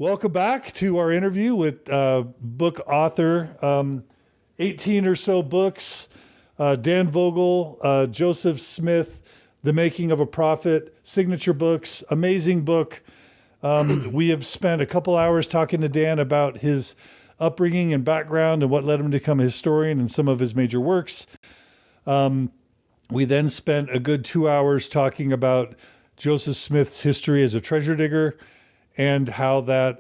Welcome back to our interview with book author, 18 or so books, Dan Vogel, Joseph Smith, The Making of a Prophet, signature books, amazing book. We have spent a couple hours talking to Dan about his upbringing and background and what led him to become a historian and some of his major works. We then spent a good 2 hours talking about Joseph Smith's history as a treasure digger and how that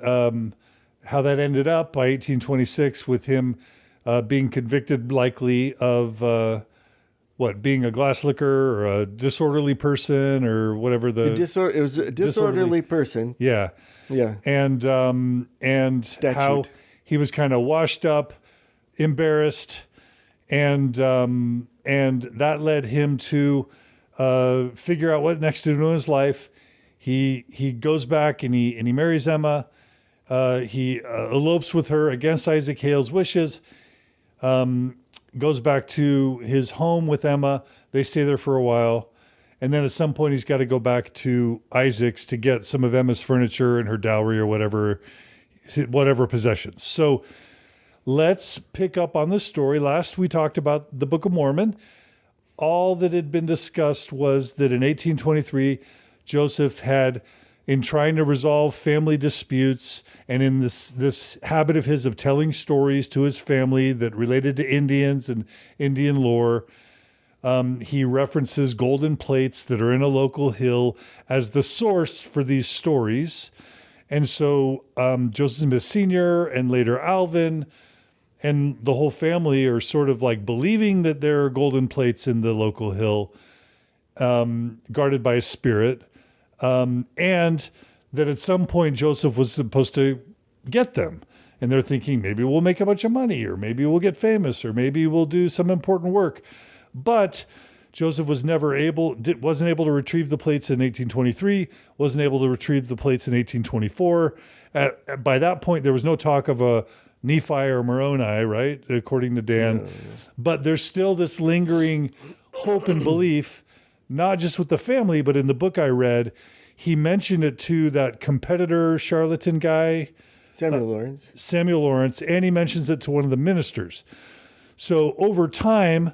ended up by 1826 with him being convicted likely of being a glass licker or a disorderly person or whatever it was a disorderly person. Yeah. And how he was kind of washed up, embarrassed, and that led him to figure out what next to do in his life. He goes back and he marries Emma. He elopes with her against Isaac Hale's wishes. Goes back to his home with Emma. They stay there for a while. And then at some point he's got to go back to Isaac's to get some of Emma's furniture and her dowry or whatever possessions. So let's pick up on the story. Last we talked about the Book of Mormon. All that had been discussed was that in 1823, Joseph had, in trying to resolve family disputes and in this habit of his of telling stories to his family that related to Indians and Indian lore, he references golden plates that are in a local hill as the source for these stories. And so Joseph Smith Sr. and later Alvin and the whole family are sort of like believing that there are golden plates in the local hill, guarded by a spirit. And that at some point Joseph was supposed to get them. And they're thinking, maybe we'll make a bunch of money, or maybe we'll get famous, or maybe we'll do some important work. But Joseph wasn't able to retrieve the plates in 1823, wasn't able to retrieve the plates in 1824. By that point, there was no talk of a Nephi or Moroni, right? According to Dan. Yeah. But there's still this lingering hope and belief, not just with the family, but in the book I read, he mentioned it to that competitor charlatan guy, Samuel Lawrence, and he mentions it to one of the ministers. So over time,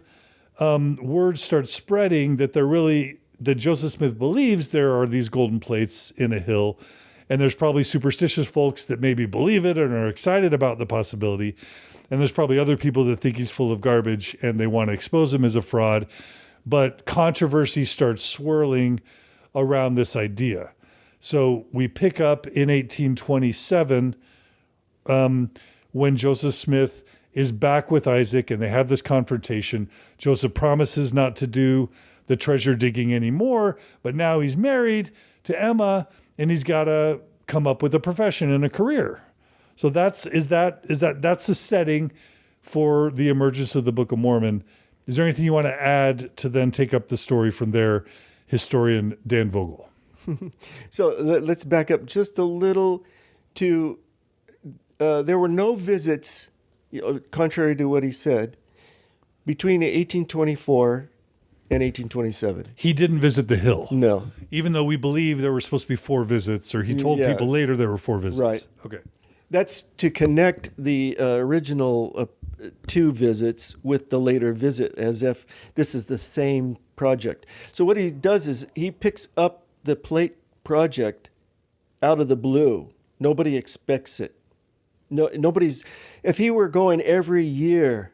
word starts spreading that that Joseph Smith believes there are these golden plates in a hill, and there's probably superstitious folks that maybe believe it and are excited about the possibility, and there's probably other people that think he's full of garbage and they want to expose him as a fraud. But controversy starts swirling around this idea. So we pick up in 1827 when Joseph Smith is back with Isaac and they have this confrontation. Joseph promises not to do the treasure digging anymore, but now he's married to Emma and he's got to come up with a profession and a career. So that's the setting for the emergence of the Book of Mormon. Is there anything you want to add to then take up the story from there, historian Dan Vogel? So let's back up just a little to, there were no visits, contrary to what he said, between 1824 and 1827. He didn't visit the hill. No. Even though we believe there were supposed to be 4 visits, or he told people later there were 4 visits. Right. Okay. That's to connect the original 2 visits with the later visit, as if this is the same project. So what he does is he picks up the plate project out of the blue. Nobody expects it. If he were going every year,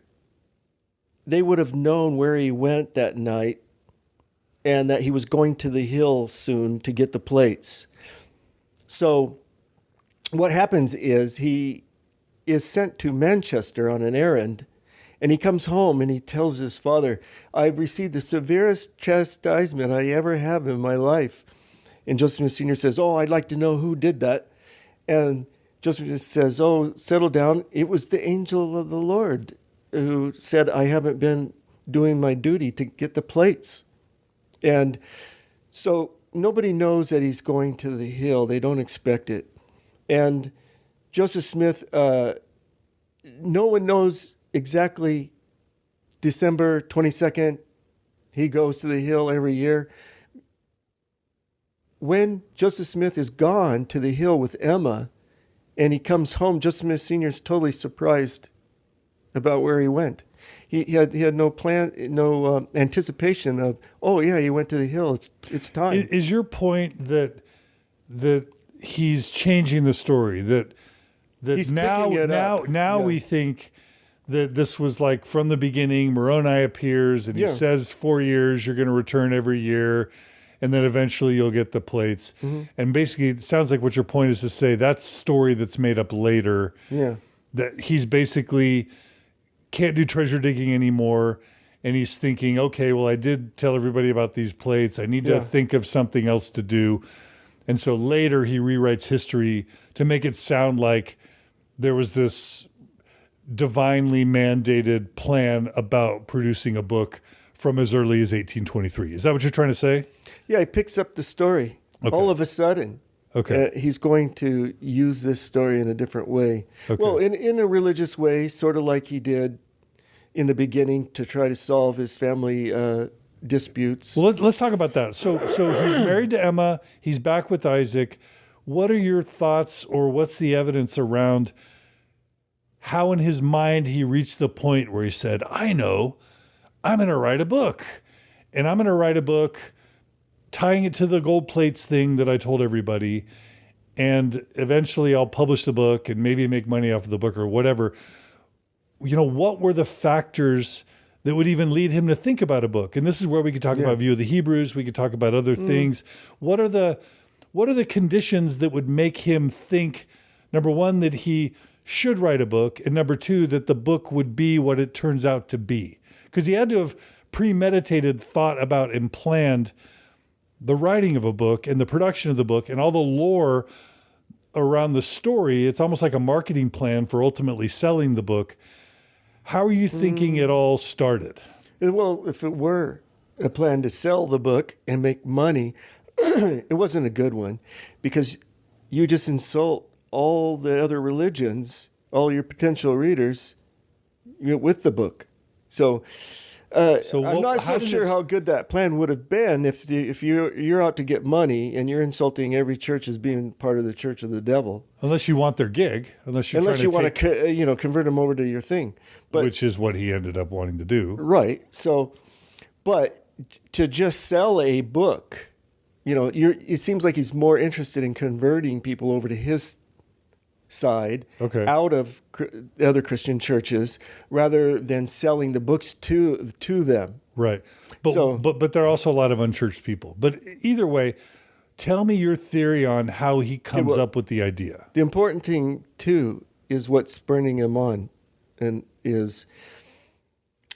they would have known where he went that night and that he was going to the hill soon to get the plates. So what happens is he is sent to Manchester on an errand, and he comes home and he tells his father, I've received the severest chastisement I ever have in my life. And Joseph Smith Sr. says, I'd like to know who did that. And Joseph Smith says, settle down. It was the angel of the Lord who said, I haven't been doing my duty to get the plates. And so nobody knows that he's going to the hill. They don't expect it. And Joseph Smith, no one knows exactly December 22nd. He goes to the hill every year. When Joseph Smith is gone to the hill with Emma, And he comes home. Joseph Smith Sr. is totally surprised about where he went. He had no plan, no anticipation of, oh yeah, he went to the hill. It's time. Is your point that he's changing the story, that He's now picking it up. Yeah. we think that this was like from the beginning? Moroni appears and he Yeah. says 4 years you're going to return every year, and then eventually you'll get the plates. Mm-hmm. And basically, it sounds like what your point is to say that's story that's made up later. Yeah. That he's basically can't do treasure digging anymore, and he's thinking, okay, well, I did tell everybody about these plates. I need to Yeah. think of something else to do. And so later he rewrites history to make it sound like there was this divinely mandated plan about producing a book from as early as 1823. Is that what you're trying to say? Yeah, he picks up the story. Okay. All of a sudden. Okay. He's going to use this story in a different way. Okay. Well, in a religious way, sort of like he did in the beginning to try to solve his family disputes. Well, let's talk about that. So he's married to Emma. He's back with Isaac. What are your thoughts, or what's the evidence around how in his mind he reached the point where he said, I know, I'm going to write a book. And I'm going to write a book tying it to the gold plates thing that I told everybody. And eventually I'll publish the book and maybe make money off of the book or whatever. You know, what were the factors that would even lead him to think about a book? And this is where we could talk about View of the Hebrews. We could talk about other things. What are the conditions that would make him think, number one, that he should write a book, and number two, that the book would be what it turns out to be? Because he had to have premeditated, thought about, and planned the writing of a book and the production of the book and all the lore around the story. It's almost like a marketing plan for ultimately selling the book. How are you thinking it all started? Well, if it were a plan to sell the book and make money, it wasn't a good one, because you just insult all the other religions, all your potential readers, with the book. So I'm not so sure how good that plan would have been if you're out to get money and you're insulting every church as being part of the church of the devil. Unless you want their gig, unless you want to convert them over to your thing, which is what he ended up wanting to do. Right. So, but to just sell a book, it seems like he's more interested in converting people over to his side, out of other Christian churches, rather than selling the books to them. Right. But there are also a lot of unchurched people. But either way, tell me your theory on how he comes up with the idea. The important thing too is what's spurring him on, and is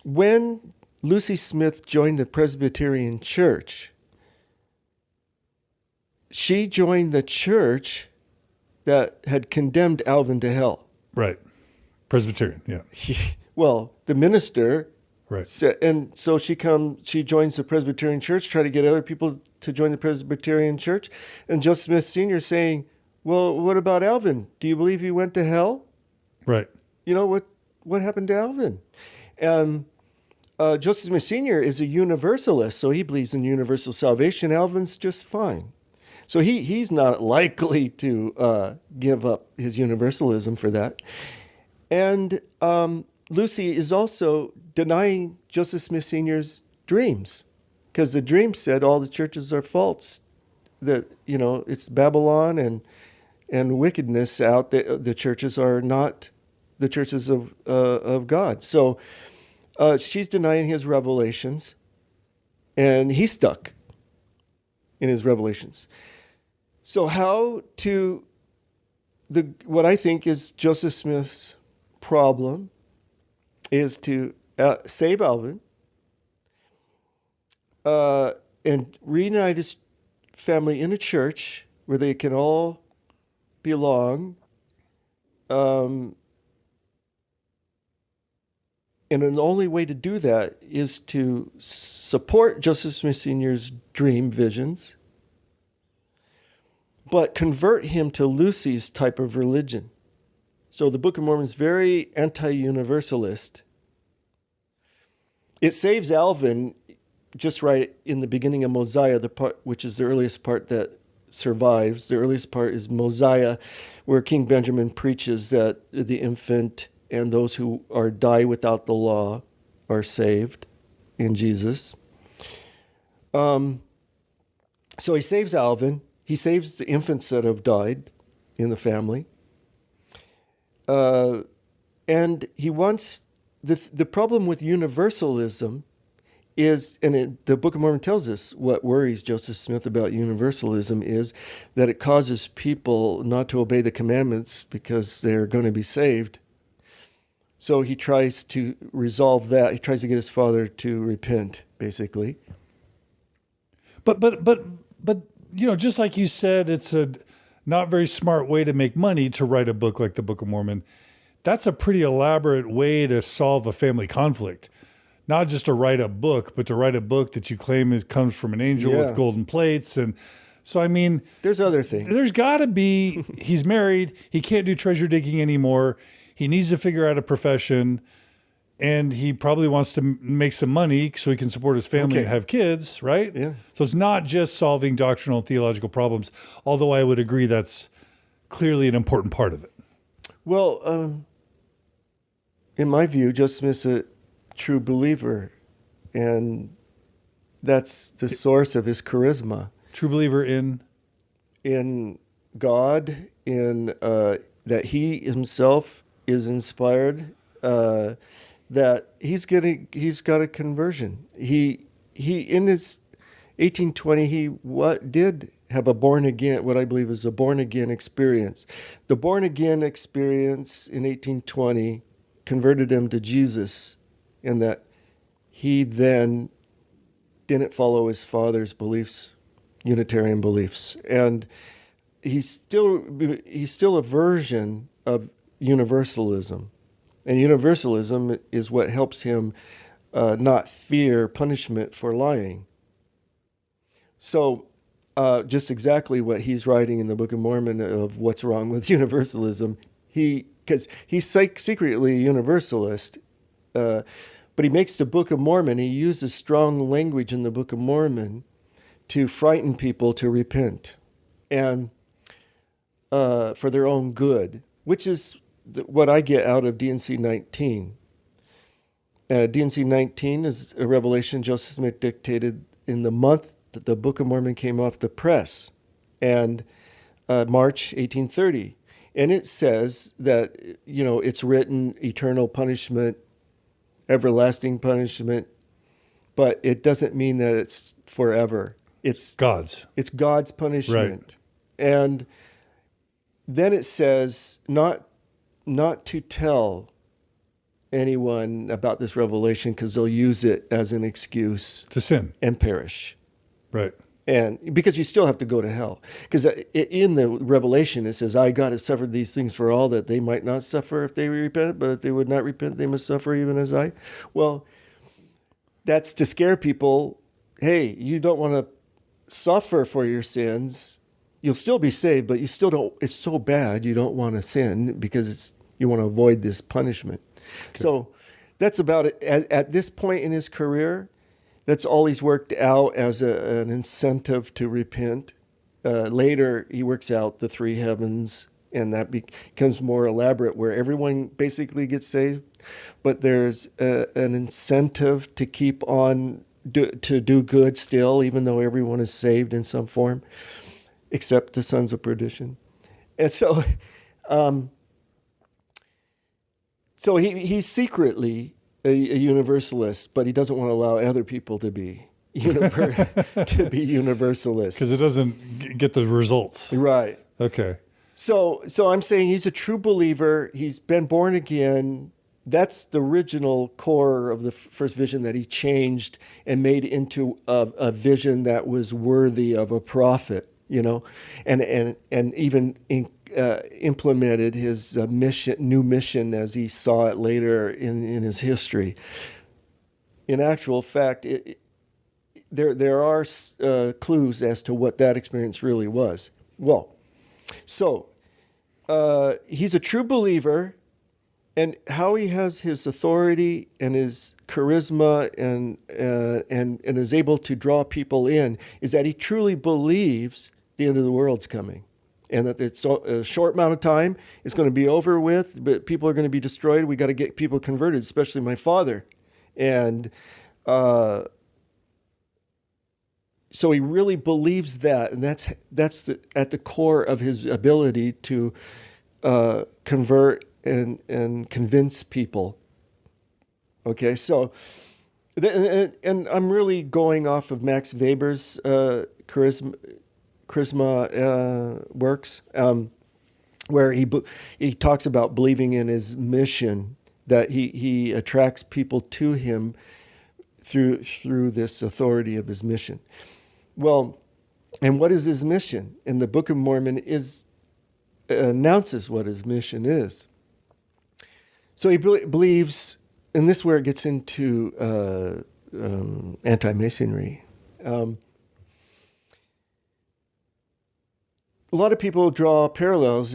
when Lucy Smith joined the Presbyterian Church, she joined the church that had condemned Alvin to hell. Right. Presbyterian, yeah. Well, the minister. Right. And so she joins the Presbyterian Church, try to get other people to join the Presbyterian Church. And Joseph Smith Sr. saying, well, what about Alvin? Do you believe he went to hell? Right. What happened to Alvin? And Joseph Smith Sr. is a universalist, so he believes in universal salvation. Alvin's just fine. So he's not likely to give up his universalism for that. And Lucy is also denying Joseph Smith Sr.'s dreams, because the dream said all the churches are false, that it's Babylon and wickedness out. The churches are not the churches of God. So she's denying his revelations, and he's stuck in his revelations. So what I think is Joseph Smith's problem is to save Alvin and reunite his family in a church where they can all belong. And the only way to do that is to support Joseph Smith Sr.'s dream visions, but convert him to Lucy's type of religion. So the Book of Mormon is very anti-universalist. It saves Alvin just right in the beginning of Mosiah, the part which is the earliest part that survives. The earliest part is Mosiah, where King Benjamin preaches that the infant and those who die without the law are saved in Jesus. So he saves Alvin. He saves the infants that have died in the family. And he wants, the problem with universalism is, and the Book of Mormon tells us what worries Joseph Smith about universalism is that it causes people not to obey the commandments because they're going to be saved. So he tries to resolve that. He tries to get his father to repent, basically. But just like you said, it's a not very smart way to make money to write a book like the Book of Mormon. That's a pretty elaborate way to solve a family conflict. Not just to write a book, but to write a book that you claim comes from an angel with golden plates. And so, I mean, there's other things. There's got to be, he's married. He can't do treasure digging anymore. He needs to figure out a profession. And he probably wants to make some money so he can support his family and have kids, right? Yeah. So it's not just solving doctrinal and theological problems, although I would agree that's clearly an important part of it. Well, in my view, Joseph Smith's a true believer, and that's the source of his charisma. True believer in God, in that he himself is inspired, that he's got a conversion. He in his 1820 he did have a born again, what I believe is a born again experience. The born again experience in 1820 converted him to Jesus, in that he then didn't follow his father's beliefs, Unitarian beliefs, and he's still a version of universalism, and universalism is what helps him not fear punishment for lying. So just exactly what he's writing in the Book of Mormon of what's wrong with universalism, because he's secretly a universalist, but he makes the Book of Mormon, he uses strong language in the Book of Mormon to frighten people to repent and for their own good, which is what I get out of D&C 19. D&C 19 is a revelation Joseph Smith dictated in the month that the Book of Mormon came off the press, and March 1830. And it says that, it's written eternal punishment, everlasting punishment, but it doesn't mean that it's forever. It's God's punishment. Right. And then it says not to tell anyone about this revelation because they'll use it as an excuse to sin and perish. Right. And because you still have to go to hell. Because in the revelation it says, God has suffered these things for all that they might not suffer if they repent, but if they would not repent, they must suffer even as I. Well, that's to scare people. Hey, you don't want to suffer for your sins. You'll still be saved, but you still don't. It's so bad you don't want to sin because you want to avoid this punishment. Okay. So that's about it. At this point in his career, that's all he's worked out as an incentive to repent. Later, he works out the three heavens, and that becomes more elaborate, where everyone basically gets saved, but there's an incentive to keep on to do good still, even though everyone is saved in some form, except the sons of perdition. And so, he's secretly a universalist, but he doesn't want to allow other people to be universalists because it doesn't get the results. Right. Okay. So I'm saying he's a true believer. He's been born again. That's the original core of the first vision that he changed and made into a vision that was worthy of a prophet, and even implemented his new mission as he saw it later in his history. In actual fact, there are clues as to what that experience really was. Well, so he's a true believer, and how he has his authority and his charisma and is able to draw people in is that he truly believes the end of the world's coming, and that it's a short amount of time. It's going to be over with, but people are going to be destroyed. We got to get people converted, especially my father. And so he really believes that, and that's at the core of his ability to convert and convince people. Okay, so, and I'm really going off of Max Weber's charisma works, where he talks about believing in his mission, that he attracts people to him through this authority of his mission. Well, and what is his mission? And the Book of Mormon announces what his mission is. So he believes, and this is where it gets into anti-Masonry. A lot of people draw parallels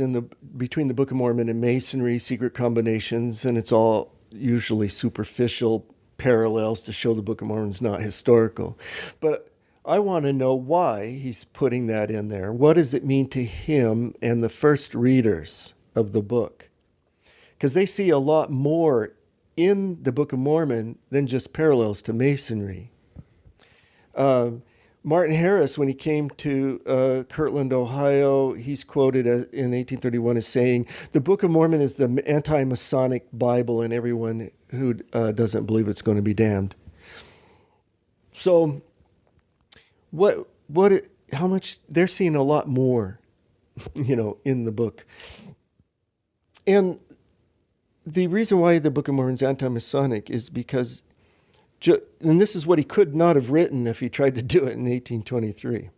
between the Book of Mormon and Masonry, secret combinations, and it's all usually superficial parallels to show the Book of Mormon is not historical. But I want to know why he's putting that in there. What does it mean to him and the first readers of the book? Because they see a lot more in the Book of Mormon than just parallels to Masonry. Martin Harris, when he came to Kirtland, Ohio, he's quoted in 1831 as saying, "The Book of Mormon is the anti-Masonic Bible, and everyone who doesn't believe it's going to be damned." So, how much they're seeing a lot more, in the book. And the reason why the Book of Mormon is anti-Masonic is because, and this is what he could not have written if he tried to do it in 1823,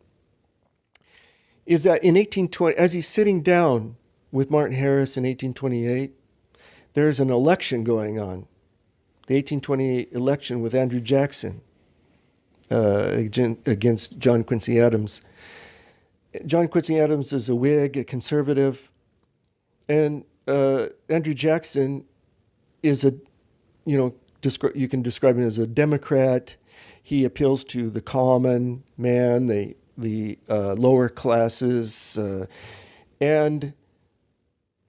is that in 1820, as he's sitting down with Martin Harris in 1828, there's an election going on, the 1828 election with Andrew Jackson against John Quincy Adams. John Quincy Adams is a Whig, a conservative, and Andrew Jackson is you can describe him as a Democrat. He appeals to the common man, the lower classes, and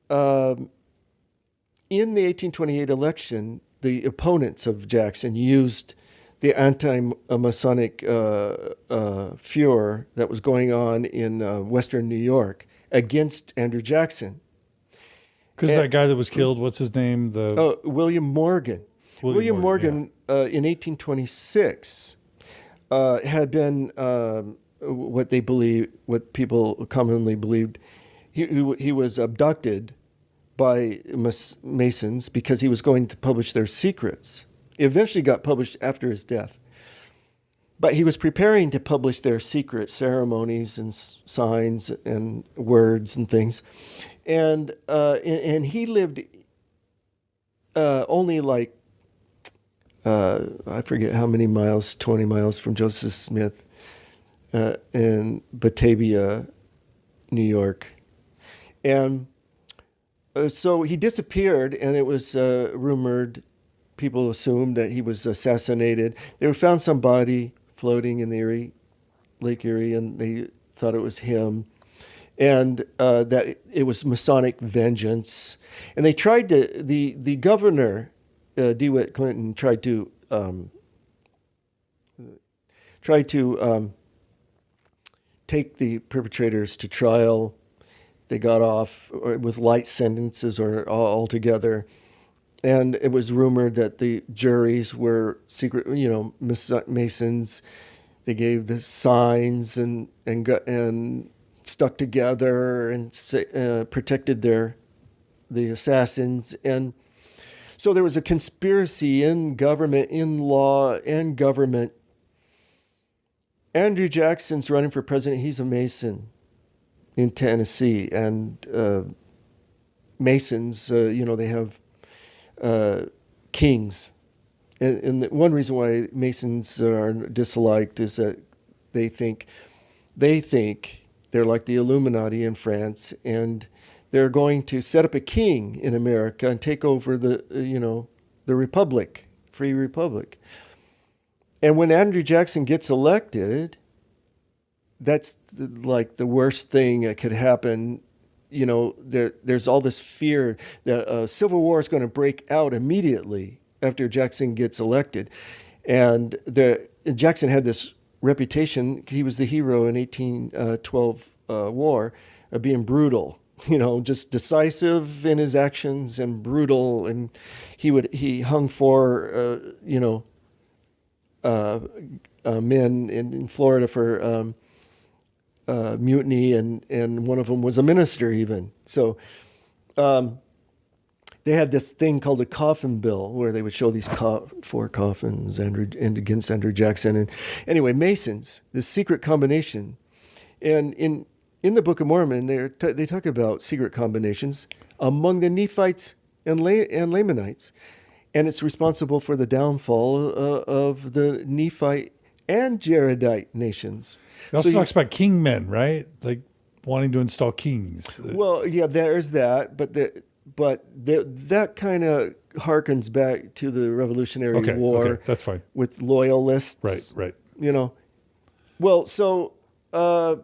in the 1828 election, the opponents of Jackson used the anti-Masonic furor that was going on in Western New York against Andrew Jackson. Because that guy that was killed, what's his name? William Morgan. William Morgan in 1826 had been what people commonly believed. He was abducted by Masons because he was going to publish their secrets. It eventually got published after his death. But he was preparing to publish their secret ceremonies and signs and words and things. And he lived only I forget how many miles, 20 miles from Joseph Smith in Batavia, New York. And so he disappeared, and it was rumored, people assumed that he was assassinated. They found some body floating in the Lake Erie, and they thought it was him. And that it was Masonic vengeance. And they tried to, the governor, DeWitt Clinton, tried to take the perpetrators to trial. They got off with light sentences or altogether. And it was rumored that the juries were secret, Masons. They gave the signs and stuck together and protected the assassins. And so there was a conspiracy in government, in law, and government. Andrew Jackson's running for president. He's a Mason in Tennessee. And Masons, they have kings. And one reason why Masons are disliked is that they think they're like the Illuminati in France, and they're going to set up a king in America and take over the republic, free republic. And when Andrew Jackson gets elected, that's like the worst thing that could happen. You know, there's all this fear that a civil war is going to break out immediately after Jackson gets elected. And Jackson had this reputation. He was the hero in 1812 war of being brutal, you know, just decisive in his actions and brutal. And he hung for, men in Florida for mutiny, and one of them was a minister even. So they had this thing called a coffin bill where they would show these 4 coffins and against Andrew Jackson. And anyway, Masons, this secret combination. And in the Book of Mormon, they talk about secret combinations among the Nephites and Lamanites. And it's responsible for the downfall of the Nephite and Jaredite nations. It also talks about king men, right? Like wanting to install kings. Well, yeah, there is that, but that kind of harkens back to the Revolutionary War. Okay, that's fine. With loyalists. Right. You know. Well, so and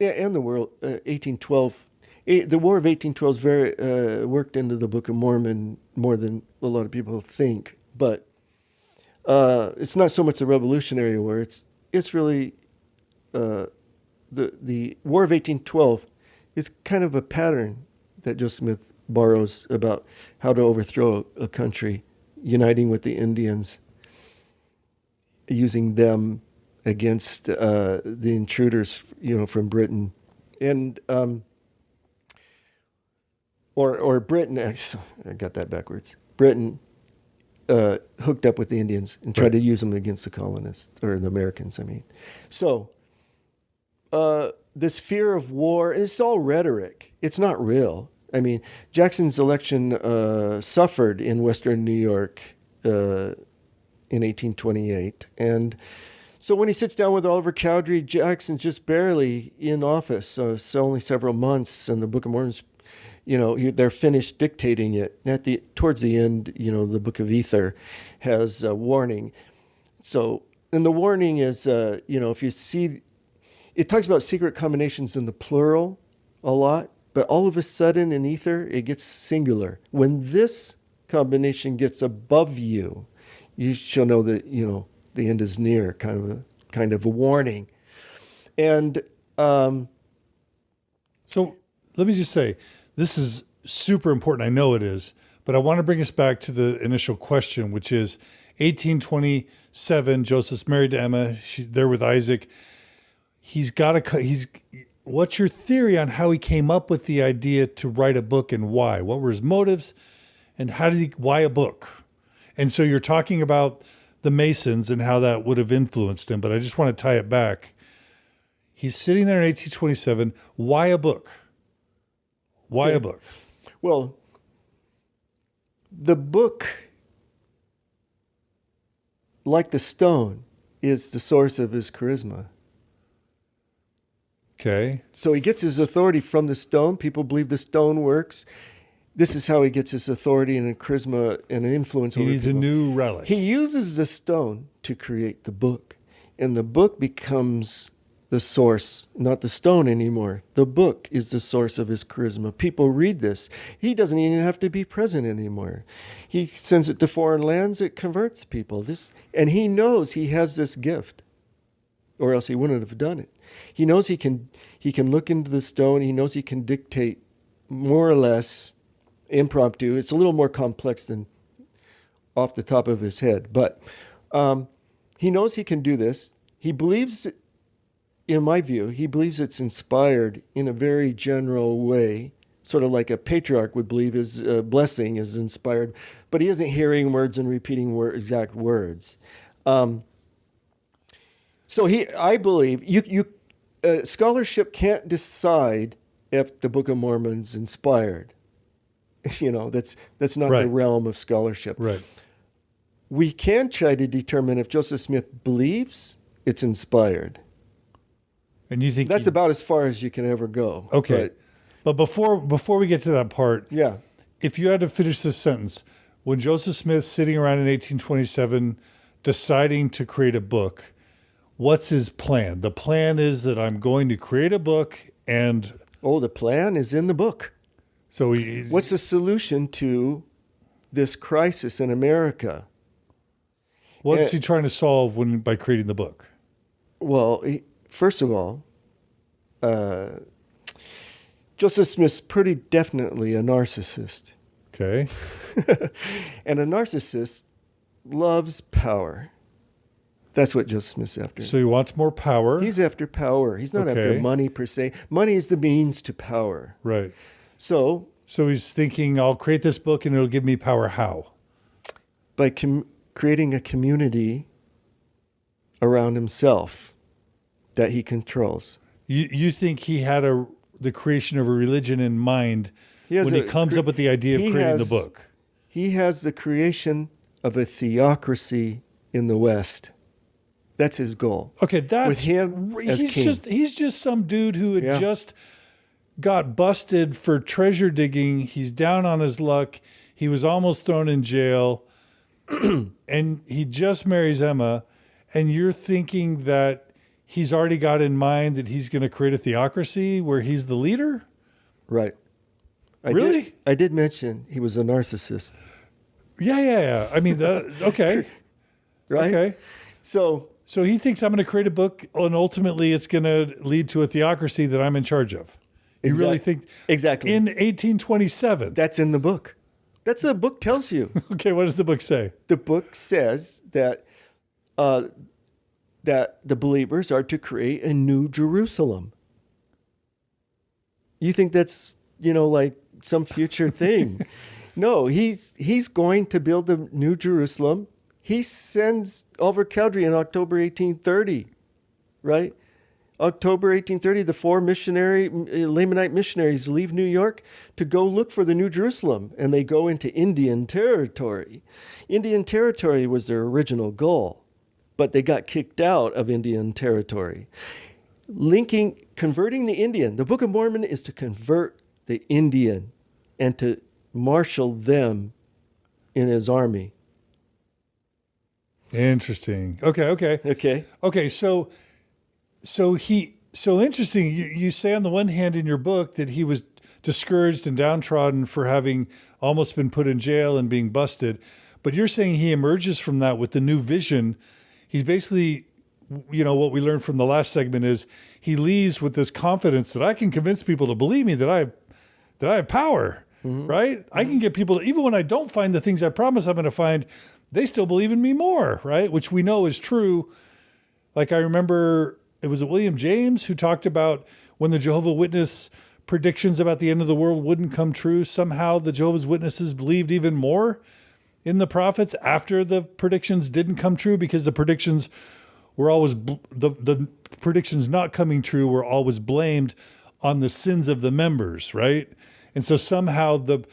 the world 1812. The War of 1812 is very worked into the Book of Mormon more than a lot of people think, but it's not so much the Revolutionary War. It's really the War of 1812 is kind of a pattern that Joseph Smith borrows about how to overthrow a country, uniting with the Indians, using them against the intruders, from Britain, and or Britain. I got that backwards. Britain hooked up with the Indians and tried to use them against the colonists, or the Americans, I mean. So this fear of war, it's all rhetoric. It's not real. I mean, Jackson's election suffered in Western New York in 1828. And so when he sits down with Oliver Cowdery, Jackson's just barely in office, so only several months, and the Book of Mormon's, they're finished dictating it. Towards the end, the Book of Ether has a warning. So, and the warning is, if you see, it talks about secret combinations in the plural a lot, but all of a sudden in Ether, it gets singular. When this combination gets above you, you shall know that, the end is near, kind of a warning. And so let me just say, this is super important. I know it is, but I want to bring us back to the initial question, which is 1827, Joseph's married to Emma. She's there with Isaac. What's your theory on how he came up with the idea to write a book, and why? What were his motives, and why a book? And so you're talking about the Masons and how that would have influenced him, but I just want to tie it back. He's sitting there in 1827. Why a book? Why a book? Well, the book, like the stone, is the source of his charisma. Okay. So he gets his authority from the stone. People believe the stone works. This is how he gets his authority and a charisma and an influence over people. He needs a new relic. He uses the stone to create the book. And the book becomes the source, not the stone anymore. The book is the source of his charisma. People read this. He doesn't even have to be present anymore. He sends it to foreign lands. It converts people. And he knows he has this gift, or else he wouldn't have done it. He knows he can look into the stone. He knows he can dictate more or less impromptu. It's a little more complex than off the top of his head, but he knows he can do this. He believes, in my view, it's inspired in a very general way, sort of like a patriarch would believe his blessing is inspired, but he isn't hearing words and repeating exact words. So I believe scholarship can't decide if the Book of Mormon's inspired. That's not the realm of scholarship. Right. We can try to determine if Joseph Smith believes it's inspired. And you think that's about as far as you can ever go. Okay. But before we get to that part, yeah. If you had to finish this sentence, when Joseph Smith sitting around in 1827 deciding to create a book, what's his plan? The plan is that I'm going to create a book, and Oh, the plan is in the book. so he's, What's the solution to this crisis in America? what's he trying to solve by creating the book? Well, first of all, Joseph Smith's pretty definitely a narcissist. Okay. And a narcissist loves power. That's what Joseph Smith's after. So he wants more power. He's after power. He's not after Okay. money per se. Money is the means to power. Right. So So he's thinking, I'll create this book and it'll give me power. How? by creating a community around himself that he controls. You think he had the creation of a religion in mind when he comes up with the idea of creating the book? He has the creation of a theocracy in the West. That's his goal. Okay, that's With him as king. He's just some dude who had Yeah. just got busted for treasure digging. He's down on his luck. He was almost thrown in jail. And he just marries Emma, and you're thinking that he's already got in mind that he's going to create a theocracy where he's the leader? Right. Really? I did mention he was a narcissist. Yeah. I mean, okay. Right? Okay. So he thinks I'm going to create a book, and ultimately it's going to lead to a theocracy that I'm in charge of. You really think? Exactly. In 1827. That's in the book. That's what the book tells you. Okay, what does the book say? The book says that that the believers are to create a new Jerusalem. You think that's, like some future thing. No, he's going to build the new Jerusalem. He sends Oliver Cowdery in October 1830, right? October 1830, the 4 Lamanite missionaries leave New York to go look for the New Jerusalem, and they go into Indian territory. Indian territory was their original goal, but they got kicked out of Indian territory. Converting the Indian. The Book of Mormon is to convert the Indian and to marshal them in his army. Interesting. Okay. So interesting. You say on the one hand in your book that he was discouraged and downtrodden for having almost been put in jail and being busted, but you're saying he emerges from that with the new vision. He's basically, what we learned from the last segment is he leaves with this confidence that I can convince people to believe me that I have power, right? I can get people to, even when I don't find the things I promise I'm going to find, they still believe in me more, right? Which we know is true. Like I remember, it was William James who talked about when the Jehovah's Witness predictions about the end of the world wouldn't come true. Somehow the Jehovah's Witnesses believed even more in the prophets after the predictions didn't come true, because the predictions were always, the predictions not coming true were always blamed on the sins of the members, right? And so somehow the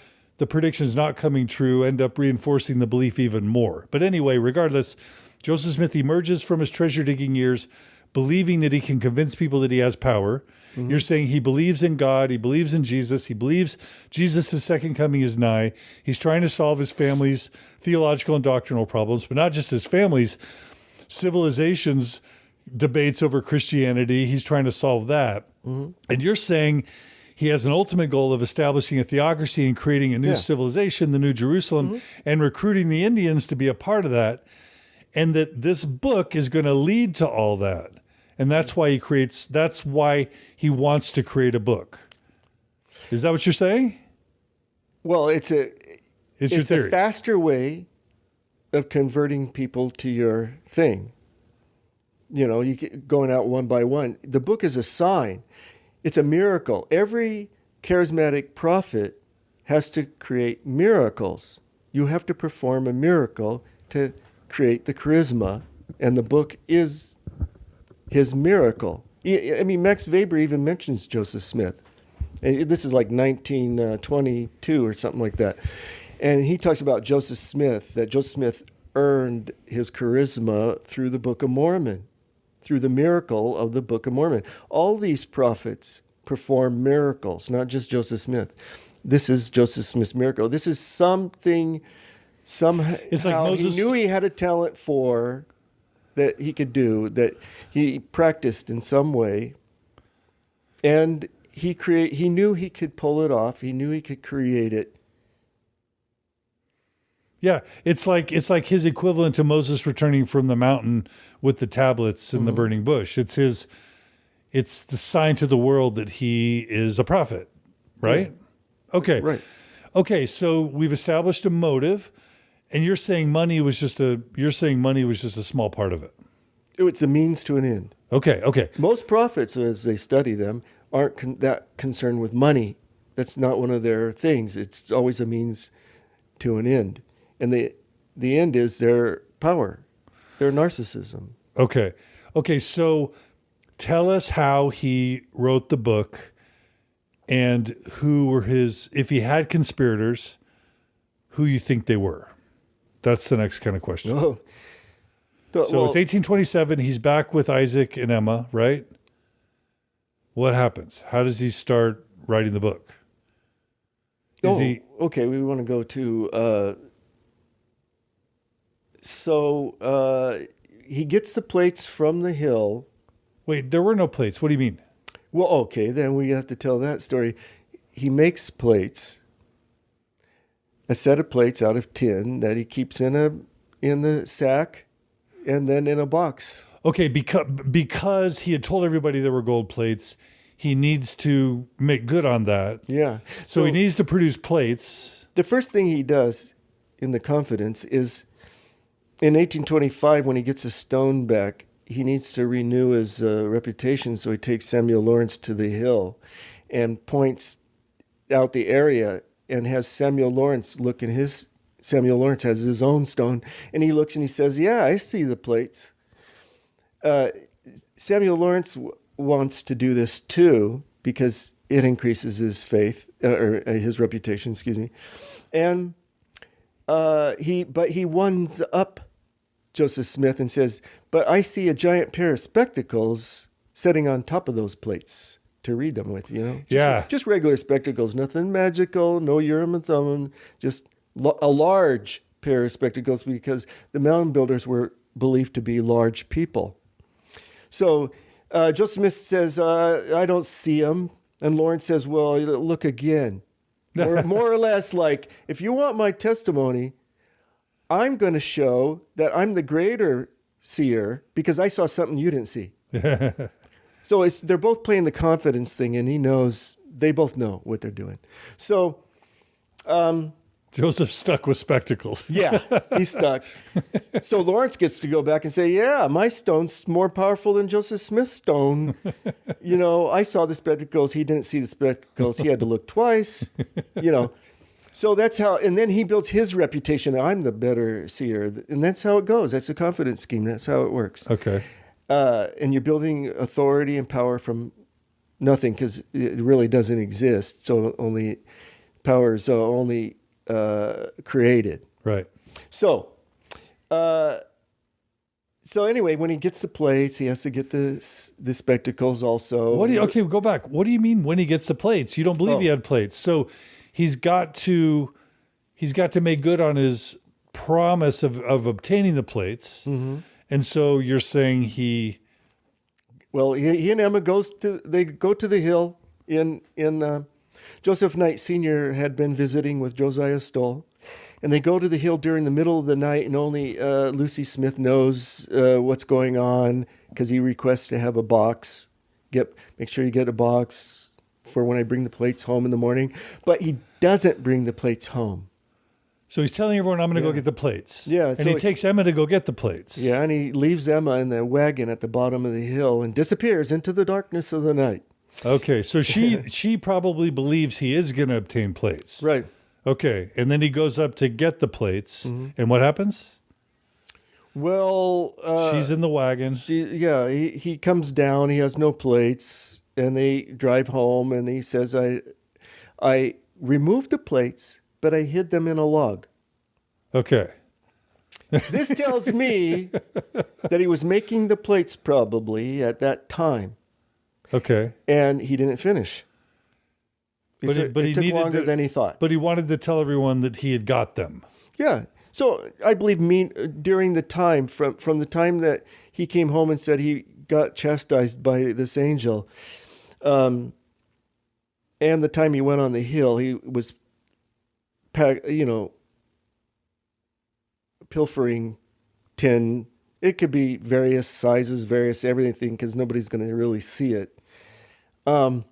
predictions not coming true end up reinforcing the belief even more. But anyway, regardless, Joseph Smith emerges from his treasure digging years believing that he can convince people that he has power. Mm-hmm. You're saying he believes in God, he believes in Jesus, he believes Jesus' second coming is nigh. He's trying to solve his family's theological and doctrinal problems, but not just his family's, civilization's debates over Christianity. He's trying to solve that. Mm-hmm. And you're saying he has an ultimate goal of establishing a theocracy and creating a new civilization, the New Jerusalem, and recruiting the Indians to be a part of that. And that this book is going to lead to all that. And that's why he wants to create a book. Is that what you're saying? Well, it's your theory. A faster way of converting people to your thing. You get going out one by one. The book is a sign. It's a miracle. Every charismatic prophet has to create miracles. You have to perform a miracle to create the charisma, and the book is his miracle. I mean, Max Weber even mentions Joseph Smith. And this is like 1922 or something like that. And he talks about Joseph Smith, that Joseph Smith earned his charisma through the Book of Mormon, through the miracle of the Book of Mormon. All these prophets perform miracles, not just Joseph Smith. This is Joseph Smith's miracle. This is something, somehow it's like Moses, he knew he had a talent for, that he could do, that he practiced in some way. And he knew he could pull it off. He knew he could create it. Yeah, it's like his equivalent to Moses returning from the mountain with the tablets and the burning bush. It's the sign to the world that he is a prophet, right? Yeah. Okay. Right. Okay, so we've established a motive, and you're saying money was just a small part of it. It's a means to an end. Okay. Most prophets, as they study them, aren't that concerned with money. That's not one of their things. It's always a means to an end. And the end is their power, their narcissism. Okay, so tell us how he wrote the book and who were if he had conspirators, who you think they were. That's the next kind of question. Oh. So it's 1827. He's back with Isaac and Emma, right? What happens? How does he start writing the book? Okay, we want to go to... So he gets the plates from the hill. Wait, there were no plates. What do you mean? Well, okay, then we have to tell that story. He makes plates, a set of plates out of tin that he keeps in the sack and then in a box. Okay, because he had told everybody there were gold plates, he needs to make good on that. Yeah. So he needs to produce plates. The first thing he does in the confidence is in 1825, when he gets a stone back, he needs to renew his reputation, so he takes Samuel Lawrence to the hill and points out the area and has Samuel Lawrence look, and Samuel Lawrence has his own stone, and he looks and he says, yeah, I see the plates. Samuel Lawrence wants to do this too because it increases his faith, or his reputation, excuse me. And he ones up Joseph Smith and says, but I see a giant pair of spectacles sitting on top of those plates to read them with, Just regular spectacles, nothing magical, no Urim and Thummim, just a large pair of spectacles because the mound builders were believed to be large people. So Joseph Smith says, I don't see them. And Lawrence says, well, look again. More or less like, if you want my testimony, I'm going to show that I'm the greater seer because I saw something you didn't see. So they're both playing the confidence thing, and they both know what they're doing. So Joseph's stuck with spectacles. Yeah, he's stuck. So Lawrence gets to go back and say, yeah, my stone's more powerful than Joseph Smith's stone. I saw the spectacles. He didn't see the spectacles. He had to look twice, So that's how, and then he builds his reputation. I'm the better seer. And that's how it goes. That's a confidence scheme. That's how it works. Okay. And you're building authority and power from nothing because it really doesn't exist. So only power is only created. Right. So anyway, when he gets the plates, he has to get the spectacles also. Go back. What do you mean when he gets the plates? You don't believe he had plates. So he's got to make good on his promise of obtaining the plates. Mm-hmm. And so you're saying he and Emma go to the hill in Joseph Knight Sr. had been visiting with Josiah Stoll, and they go to the hill during the middle of the night, and only Lucy Smith knows what's going on because he requests to have a box. Make sure you get a box for when I bring the plates home in the morning. But he doesn't bring the plates home. So he's telling everyone, I'm going to go get the plates. Yeah. And he takes Emma to go get the plates. Yeah, and he leaves Emma in the wagon at the bottom of the hill and disappears into the darkness of the night. Okay, so she probably believes he is going to obtain plates. Right. Okay, and then he goes up to get the plates, and what happens? Well... she's in the wagon. He comes down, he has no plates, and they drive home, and he says, I removed the plates, but I hid them in a log. Okay. This tells me that he was making the plates probably at that time. Okay. And he didn't finish. It took longer than he thought. But he wanted to tell everyone that he had got them. Yeah. So I believe during the time, from the time that he came home and said he got chastised by this angel. And the time he went on the hill, he was, pilfering tin. It could be various sizes, various everything, because nobody's going to really see it. And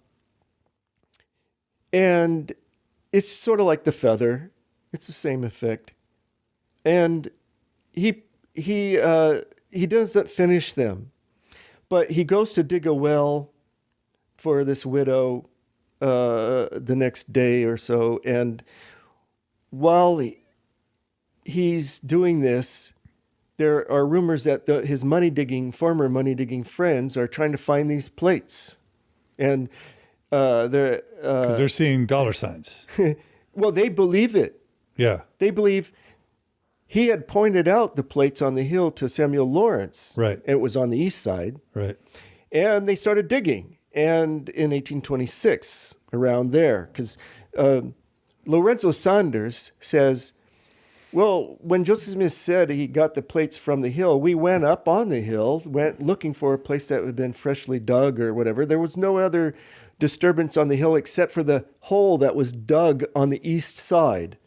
it's sort of like the feather. It's the same effect. And he doesn't finish them, but he goes to dig a well for this widow the next day or so. And while he's doing this, there are rumors that his former money digging friends are trying to find these plates. And because they're seeing dollar signs. Well, they believe it. Yeah. They believe he had pointed out the plates on the hill to Samuel Lawrence. Right. And it was on the east side. Right. And they started digging. And in 1826, around there, because Lorenzo Saunders says, well, when Joseph Smith said he got the plates from the hill, we went up on the hill, went looking for a place that had been freshly dug or whatever. There was no other disturbance on the hill except for the hole that was dug on the east side.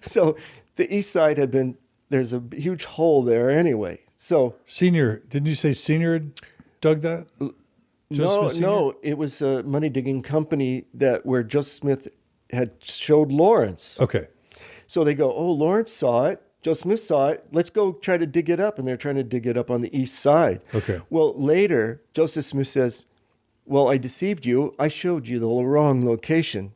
So the east side there's a huge hole there anyway. So Didn't you say Senior dug that? No, it was a money digging company where Joseph Smith had showed Lawrence. Okay. So they go, oh, Lawrence saw it. Joseph Smith saw it. Let's go try to dig it up. And they're trying to dig it up on the east side. Okay. Well, later, Joseph Smith says, well, I deceived you. I showed you the wrong location.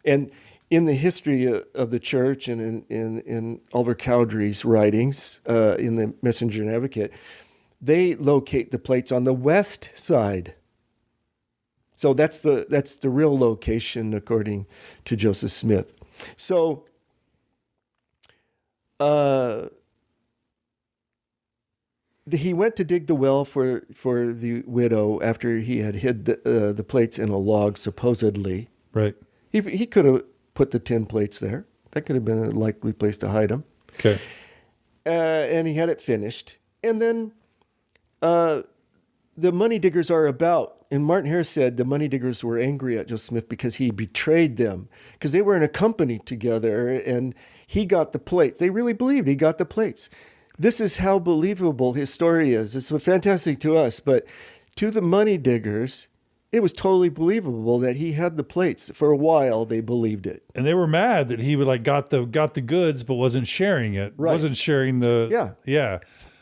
And in the history of the church and in Oliver Cowdery's writings, in the Messenger and Advocate, they locate the plates on the west side. So that's the real location according to Joseph Smith. So he went to dig the well for the widow after he had hid the plates in a log, supposedly. Right. He could have put the tin plates there. That could have been a likely place to hide them. Okay. And he had it finished. And then the money diggers are about. And Martin Harris said the money diggers were angry at Joseph Smith because he betrayed them, because they were in a company together and he got the plates. They really believed he got the plates. This is how believable his story is. It's fantastic to us, but to the money diggers, it was totally believable that he had the plates. For a while, they believed it. And they were mad that he got the goods, but wasn't sharing it. Right. Wasn't sharing the. Yeah. Yeah.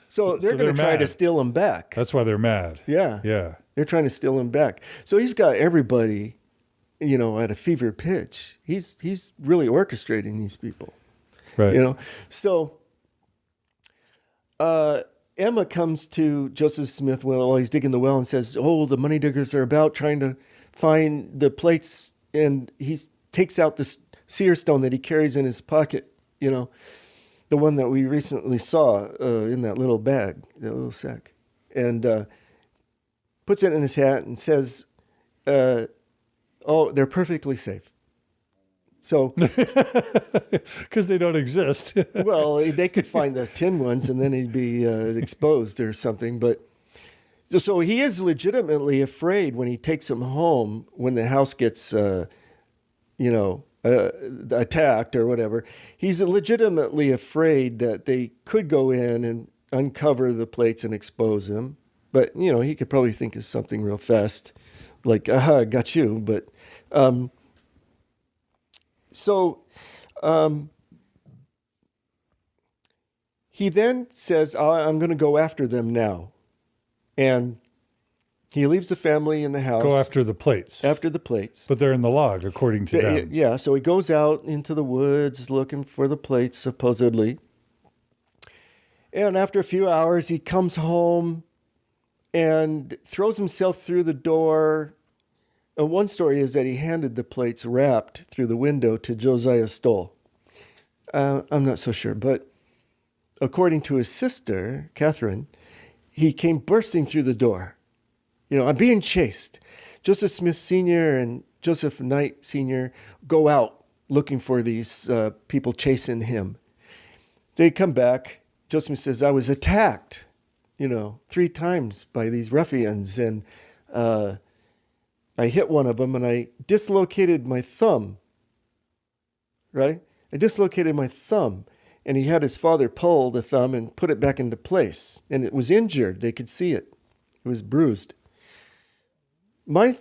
So they're going to try to steal him back. That's why they're mad. Yeah. Yeah. They're trying to steal him back. So he's got everybody, at a fever pitch. He's really orchestrating these people. Right. So Emma comes to Joseph Smith while he's digging the well and says, oh, the money diggers are about trying to find the plates. And he takes out this seer stone that he carries in his pocket, the one that we recently saw in that little bag, that little sack. And puts it in his hat and says, oh, they're perfectly safe. So, because they don't exist. well, they could find the tin ones and then he'd be exposed or something. But so he is legitimately afraid when he takes them home, when the house gets, attacked or whatever. He's legitimately afraid that they could go in and uncover the plates and expose him. But, he could probably think of something real fast, like, aha, got you. But he then says, I'm going to go after them now. And he leaves the family in the house. Go after the plates. After the plates. But they're in the log, according to them. Yeah, so he goes out into the woods looking for the plates, supposedly. And after a few hours, he comes home and throws himself through the door. One story is that he handed the plates wrapped through the window to Josiah Stoll. I'm not so sure, but according to his sister, Catherine, he came bursting through the door. I'm being chased. Joseph Smith Sr. and Joseph Knight Sr. go out looking for these people chasing him. They come back. Joseph Smith says, I was attacked. 3 times by these ruffians. And I hit one of them and I dislocated my thumb, right? I dislocated my thumb. And he had his father pull the thumb and put it back into place. And it was injured. They could see it. It was bruised. My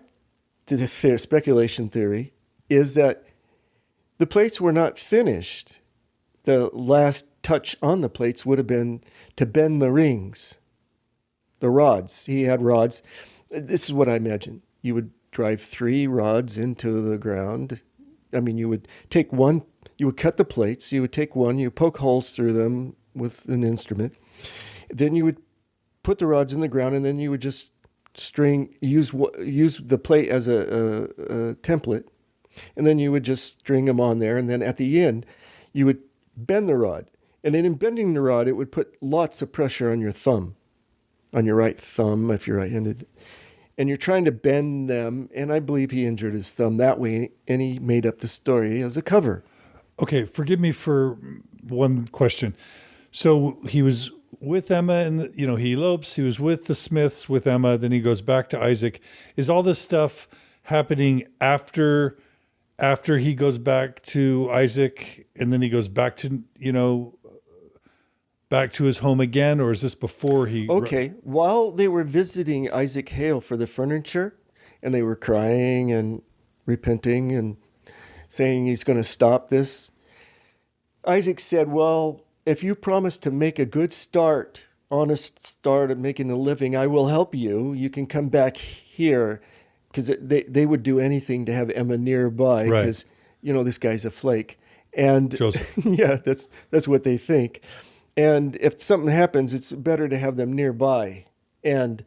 speculation theory is that the plates were not finished. The last touch on the plates would have been to bend the rings, the rods. He had rods. This is what I imagine. You would drive 3 rods into the ground. I mean, you would take one, you would cut the plates, you would take one, you poke holes through them with an instrument. Then you would put the rods in the ground, and then you would just use the plate as a template, and then you would just string them on there, and then at the end, you would bend the rod. And then in bending the rod, it would put lots of pressure on your thumb, on your right thumb if you're right-handed. And you're trying to bend them, and I believe he injured his thumb that way, and he made up the story as a cover. Okay, forgive me for one question. So he was with Emma, and he elopes. He was with the Smiths with Emma. Then he goes back to Isaac. Is all this stuff happening after he goes back to Isaac, and then he goes back to back to his home again, or is this before he? Okay, while they were visiting Isaac Hale for the furniture, and they were crying and repenting and saying he's going to stop this, Isaac said, well, if you promise to make a good start, honest start at making a living, I will help you. You can come back here, because they would do anything to have Emma nearby, because this guy's a flake. And Joseph. Yeah, that's what they think. And if something happens, it's better to have them nearby. And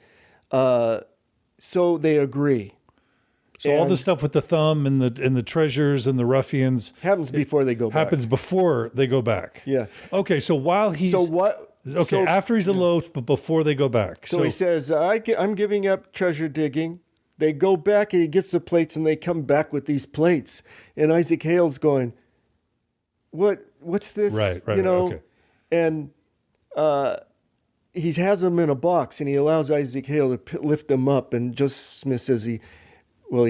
so they agree. So all the stuff with the thumb and the treasures and the ruffians happens before they go back. Happens before they go back. Yeah. Okay, so while he's after he's eloped, but before they go back. So he says, I'm giving up treasure digging. They go back and he gets the plates, and they come back with these plates. And Isaac Hale's going, what's this? Right. Okay. And he has them in a box, and he allows Isaac Hale to lift them up. And Joseph Smith says he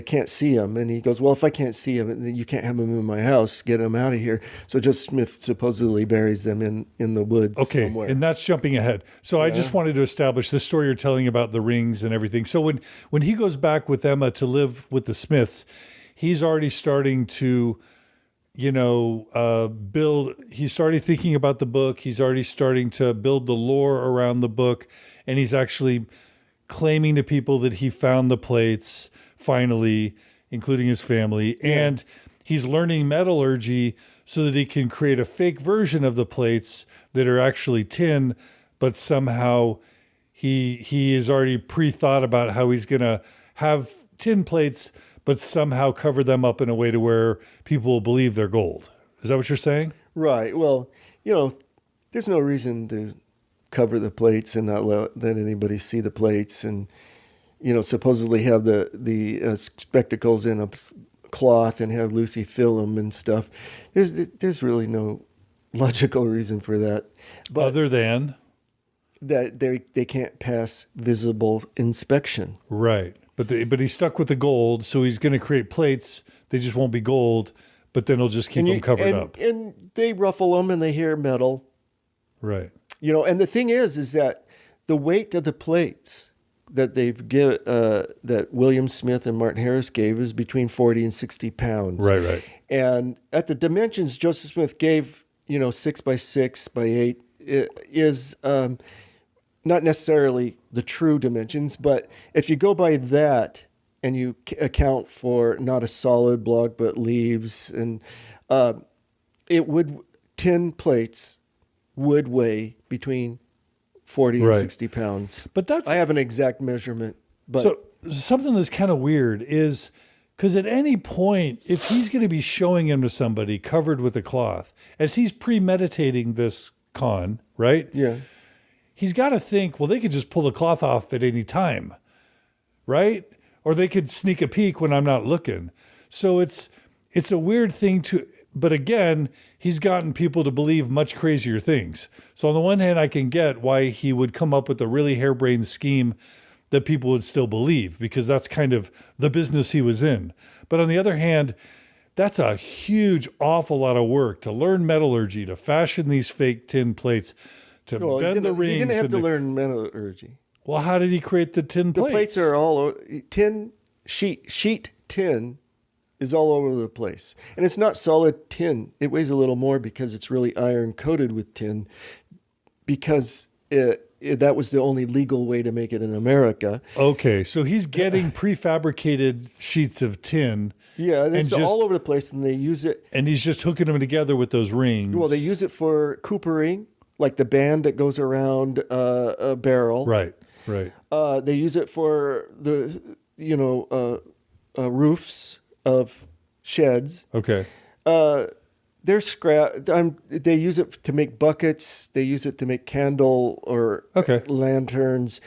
can't see them. And he goes, well, if I can't see them, then you can't have them in my house. Get them out of here. So Joseph Smith supposedly buries them in the woods somewhere. And that's jumping ahead. So I just wanted to establish this story you're telling about the rings and everything. So when he goes back with Emma to live with the Smiths, he's already starting to build. He's already thinking about the book. He's already starting to build the lore around the book. And he's actually claiming to people that he found the plates finally, including his family. Yeah. And he's learning metallurgy so that he can create a fake version of the plates that are actually tin, but somehow he is already pre-thought about how he's going to have tin plates, but somehow cover them up in a way to where people will believe they're gold. Is that what you're saying? Right. Well, there's no reason to cover the plates and not let anybody see the plates, and supposedly have the spectacles in a cloth and have Lucy fill them and stuff. There's really no logical reason for that, but other than that they can't pass visible inspection. Right. But he's stuck with the gold, so he's going to create plates. They just won't be gold, but then he'll just keep them covered up. And they ruffle them, and they hear metal. Right. And the thing is that the weight of the plates that that William Smith and Martin Harris gave is between 40 and 60 pounds. Right. And at the dimensions Joseph Smith gave, 6 by 6 by 8 is not necessarily the true dimensions, but if you go by that and you account for not a solid block but leaves, and tin plates would weigh between 40 and 60 pounds. But I have an exact measurement. But so something that's kind of weird is because at any point, if he's going to be showing him to somebody covered with a cloth, as he's premeditating this con, right? Yeah. He's got to think, well, they could just pull the cloth off at any time, right? Or they could sneak a peek when I'm not looking. So it's a weird thing but again, he's gotten people to believe much crazier things. So on the one hand, I can get why he would come up with a really harebrained scheme that people would still believe, because that's kind of the business he was in. But on the other hand, that's a huge, awful lot of work to learn metallurgy, to fashion these fake tin plates, to bend the rings. He didn't have to learn metallurgy. Well, how did he create the tin plates? The plates are all tin, sheet tin is all over the place. And it's not solid tin. It weighs a little more because it's really iron coated with tin, because that was the only legal way to make it in America. Okay, so he's getting prefabricated sheets of tin. Yeah, it's all over the place, and they use it. And he's just hooking them together with those rings. Well, they use it for coopering, like the band that goes around a barrel. Right, right. They use it for the, roofs of sheds. Okay. They're scrap. They use it to make buckets. They use it to make candle or lanterns.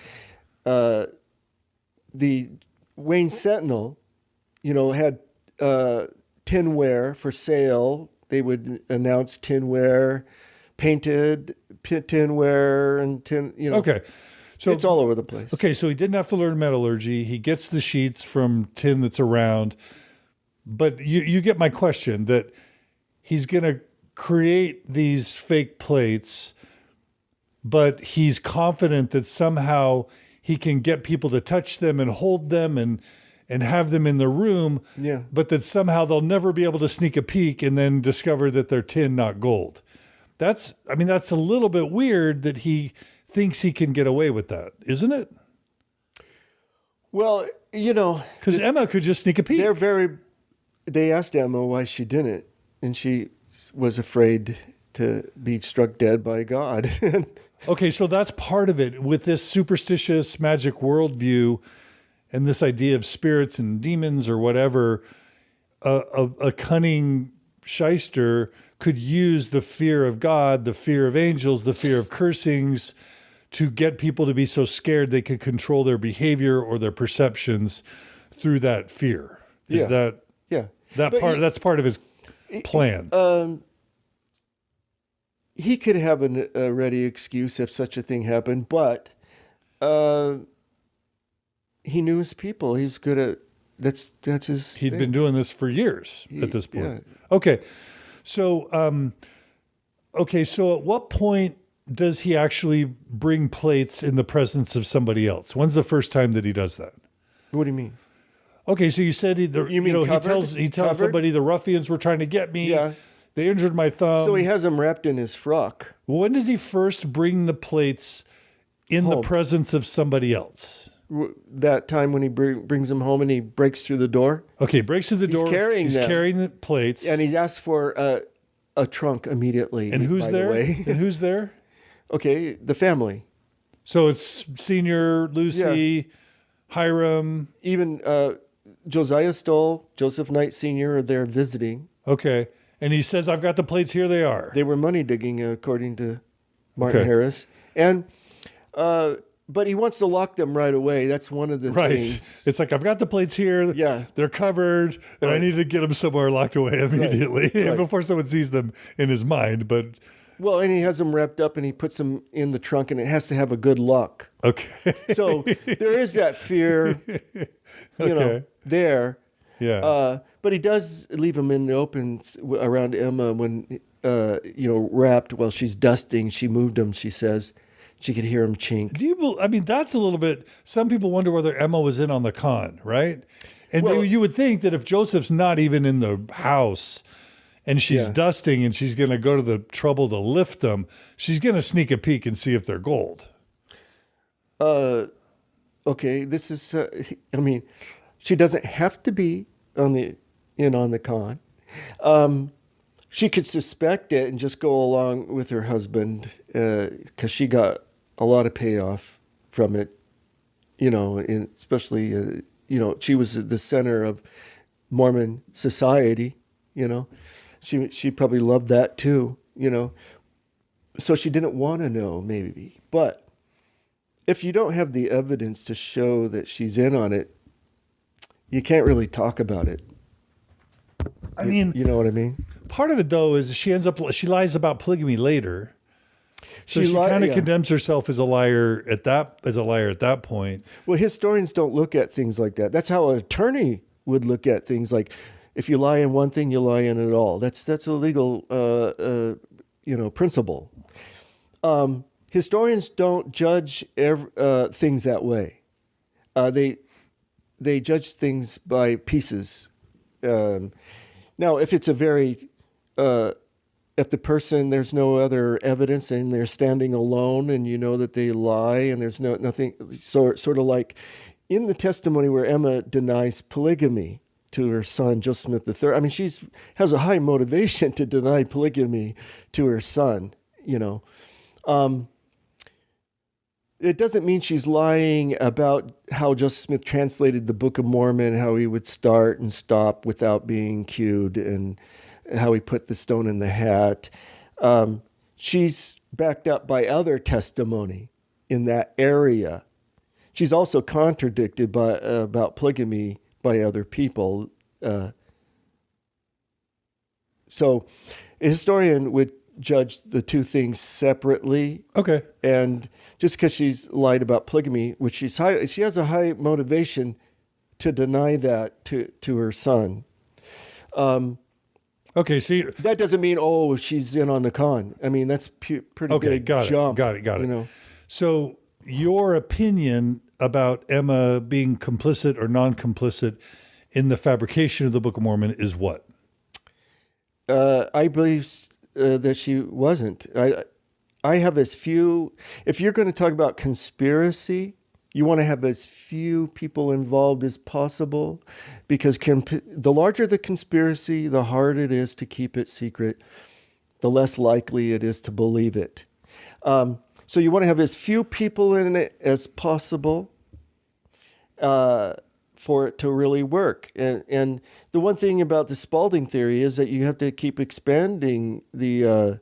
The Wayne Sentinel, had tinware for sale. They would announce tinware, painted tinware, and tin. Okay. So it's all over the place. Okay, so he didn't have to learn metallurgy. He gets the sheets from tin that's around. But you get my question, that he's going to create these fake plates, but he's confident that somehow he can get people to touch them and hold them and have them in the room, but that somehow they'll never be able to sneak a peek and then discover that they're tin, not gold. That's a little bit weird that he thinks he can get away with that, isn't it? Well, because Emma could just sneak a peek. They asked Emma why she didn't, and she was afraid to be struck dead by God. Okay, so that's part of it. With this superstitious magic worldview and this idea of spirits and demons or whatever, a cunning shyster could use the fear of God, the fear of angels, the fear of cursings to get people to be so scared they could control their behavior or their perceptions through that fear. That's part of his plan. He could have a ready excuse if such a thing happened, but he knew his people. He's good at that's his. He'd been doing this for years at this point. Yeah. Okay, so at what point does he actually bring plates in the presence of somebody else? When's the first time that he does that? What do you mean? Okay, so you said he tells somebody the ruffians were trying to get me. Yeah. They injured my thumb. So he has them wrapped in his frock. When does he first bring the plates in the presence of somebody else? That time when he brings them home and he breaks through the door. Okay, breaks through the door. He's carrying the plates. And he asks for a trunk immediately. And who's there? And who's there? Okay, the family. So it's Senior, Lucy, Hiram. Even Josiah Stoll, Joseph Knight Sr. are there visiting. Okay. And he says, I've got the plates, here they are. They were money digging, according to Martin Harris. And but he wants to lock them right away. That's one of the things. It's like, I've got the plates here. Yeah. They're covered, and I need to get them somewhere locked away immediately before someone sees them in his mind. But well, and he has them wrapped up, and he puts them in the trunk, and it has to have a good lock. Okay. So there is that fear, there. Yeah. But he does leave them in the open around Emma when, wrapped while she's dusting. She moved them, she says. She could hear him chink. That's a little bit, some people wonder whether Emma was in on the con, right? And you would think that if Joseph's not even in the house and she's dusting and she's going to go to the trouble to lift them, she's going to sneak a peek and see if they're gold. Okay, this is, she doesn't have to be on the con. She could suspect it and just go along with her husband because she got a lot of payoff from it, especially, she was the center of Mormon society, She probably loved that too, So she didn't want to know, maybe. But if you don't have the evidence to show that she's in on it, you can't really talk about it. I mean, you know what I mean? part of it though is she lies about polygamy later. So she kind of condemns herself as a liar at that point. Well, historians don't look at things like that. That's how an attorney would look at things. Like, if you lie in one thing, you lie in it all. That's a legal principle. Historians don't judge things that way. They judge things by pieces. Now, if it's if the person, there's no other evidence and they're standing alone and you know that they lie and there's nothing, sort of like in the testimony where Emma denies polygamy to her son, Joseph Smith III. I mean, she has a high motivation to deny polygamy to her son, It doesn't mean she's lying about how Joseph Smith translated the Book of Mormon, how he would start and stop without being cued, and how he put the stone in the hat. She's backed up by other testimony in that area. She's also contradicted about polygamy by other people. So a historian would judge the two things separately. Okay. And just because she's lied about polygamy, which she has a high motivation to deny that to her son. Okay, so that doesn't mean, she's in on the con. I mean, that's pretty big jump. Got it. So your opinion about Emma being complicit or non-complicit in the fabrication of the Book of Mormon is what? I believe that she wasn't. I have as few. If you're going to talk about conspiracy, you want to have as few people involved as possible, because the larger the conspiracy, the harder it is to keep it secret, the less likely it is to believe it. So you want to have as few people in it as possible for it to really work. And the one thing about the Spalding theory is that you have to keep expanding the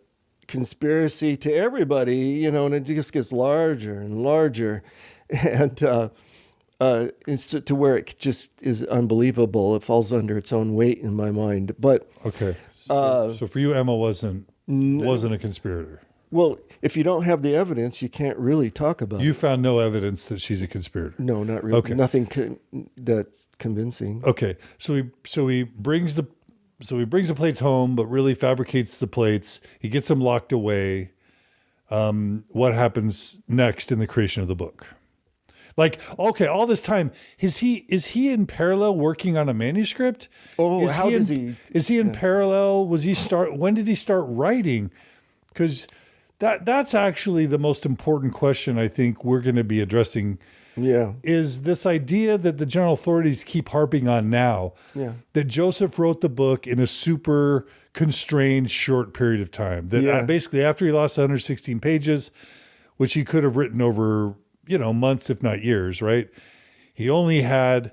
conspiracy to everybody, and it just gets larger and larger. And to where it just is unbelievable. It falls under its own weight in my mind. But okay, so for you, Emma wasn't a conspirator. Well, if you don't have the evidence, you can't really talk about it. You found no evidence that she's a conspirator. No, not really. Okay. Nothing that's convincing. Okay, so he brings the plates home, but really fabricates the plates. He gets them locked away. What happens next in the creation of the book? Like, okay, all this time, is he in parallel working on a manuscript? Is he in parallel? When did he start writing? Because that's actually the most important question I think we're going to be addressing. Yeah. Is this idea that the general authorities keep harping on now, that Joseph wrote the book in a super constrained short period of time. That basically after he lost 116 pages, which he could have written over months, if not years, right? He only had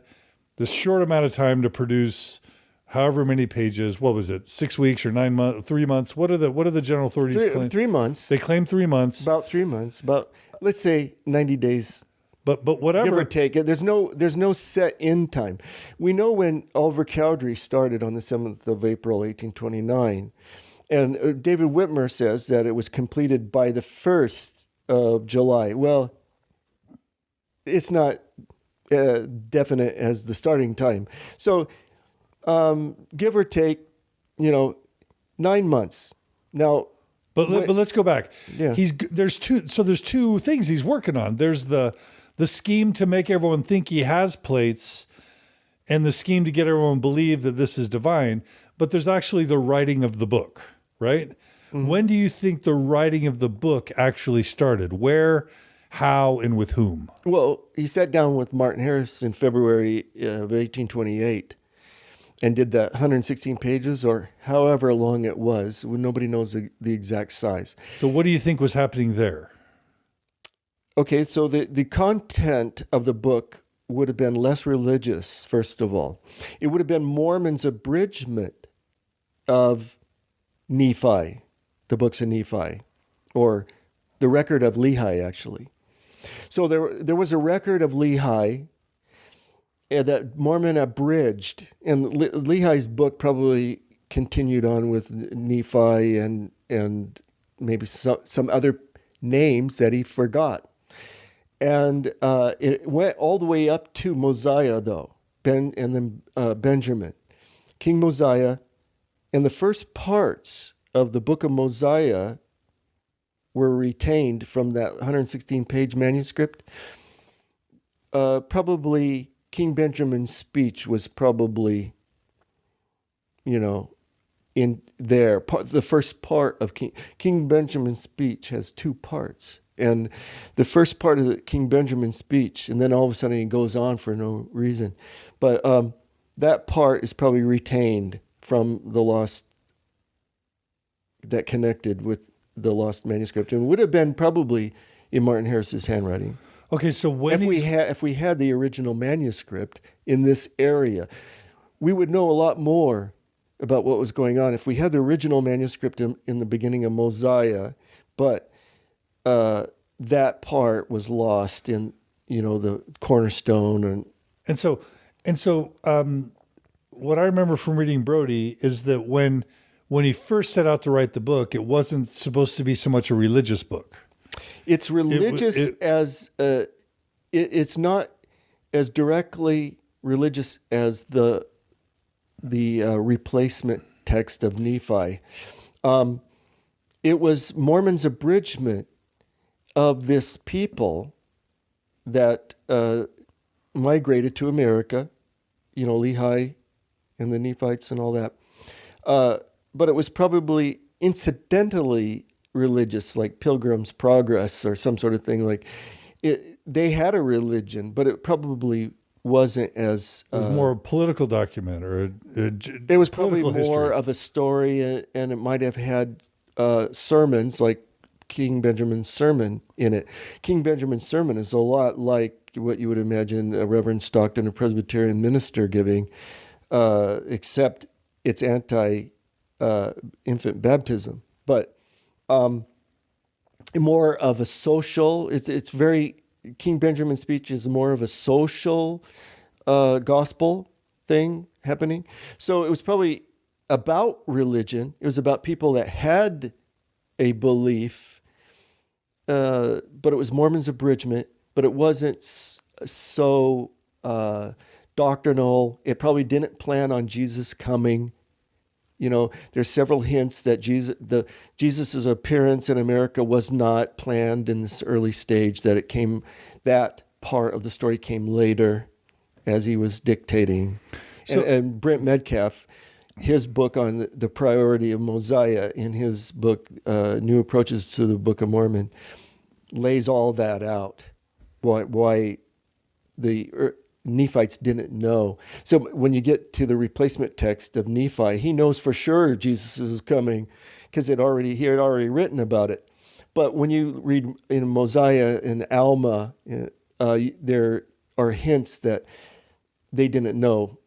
this short amount of time to produce however many pages. What was it? 6 weeks or 9 months, 3 months? What are the general authorities claim? 3 months. They claim 3 months. About 3 months. About, let's say 90 days. But whatever. Give or take. There's no set end time. We know when Oliver Cowdery started on the 7th of April, 1829. And David Whitmer says that it was completed by the 1st of July. Well, it's not definite as the starting time. So give or take, 9 months. Now, but let's go back. Yeah. There's two things he's working on. There's the scheme to make everyone think he has plates, and the scheme to get everyone to believe that this is divine. But there's actually the writing of the book, right? Mm-hmm. When do you think the writing of the book actually started? Where, how, and with whom? Well, he sat down with Martin Harris in February of 1828 and did that 116 pages or however long it was. Nobody knows the exact size. So what do you think was happening there? Okay, so the content of the book would have been less religious, first of all. It would have been Mormon's abridgment of Nephi, the books of Nephi, or the record of Lehi, actually. So there was a record of Lehi that Mormon abridged, and Lehi's book probably continued on with Nephi and maybe some other names that he forgot. And it went all the way up to Mosiah, though, and then Benjamin. King Mosiah, and the first parts of the Book of Mosiah were retained from that 116-page manuscript. Probably King Benjamin's speech was probably, in there. The first part of King Benjamin's speech has two parts. And the first part of the King Benjamin speech, and then all of a sudden he goes on for no reason. But that part is probably retained from the lost, that connected with the lost manuscript, and would have been probably in Martin Harris's handwriting. Okay, so when if we had the original manuscript in this area, we would know a lot more about what was going on. If we had the original manuscript in the beginning of Mosiah, but that part was lost in, the cornerstone. And so, what I remember from reading Brody is that when he first set out to write the book, it wasn't supposed to be so much a religious book. It's religious it's not as directly religious as the replacement text of Nephi. It was Mormon's abridgment of this people that migrated to America, Lehi and the Nephites and all that. But it was probably incidentally religious, like Pilgrim's Progress or some sort of thing. Like they had a religion, but it probably wasn't as... it was more a political document or it was probably more of a story, and it might have had sermons like King Benjamin's sermon in it. King Benjamin's sermon is a lot like what you would imagine a Reverend Stockton, a Presbyterian minister, giving, except it's anti-infant baptism. But more of a social, it's very, King Benjamin's speech is more of a social gospel thing happening. So it was probably about religion. It was about people that had a belief, but it was Mormon's abridgment, but it wasn't so doctrinal. It probably didn't plan on Jesus coming. There's several hints that Jesus's appearance in America was not planned in this early stage, that part of the story came later as he was dictating. So, and Brent Metcalf, his book on the priority of Mosiah, in his book, New Approaches to the Book of Mormon, lays all that out, why the Nephites didn't know. So when you get to the replacement text of Nephi, he knows for sure Jesus is coming because he had already written about it. But when you read in Mosiah and Alma, there are hints that they didn't know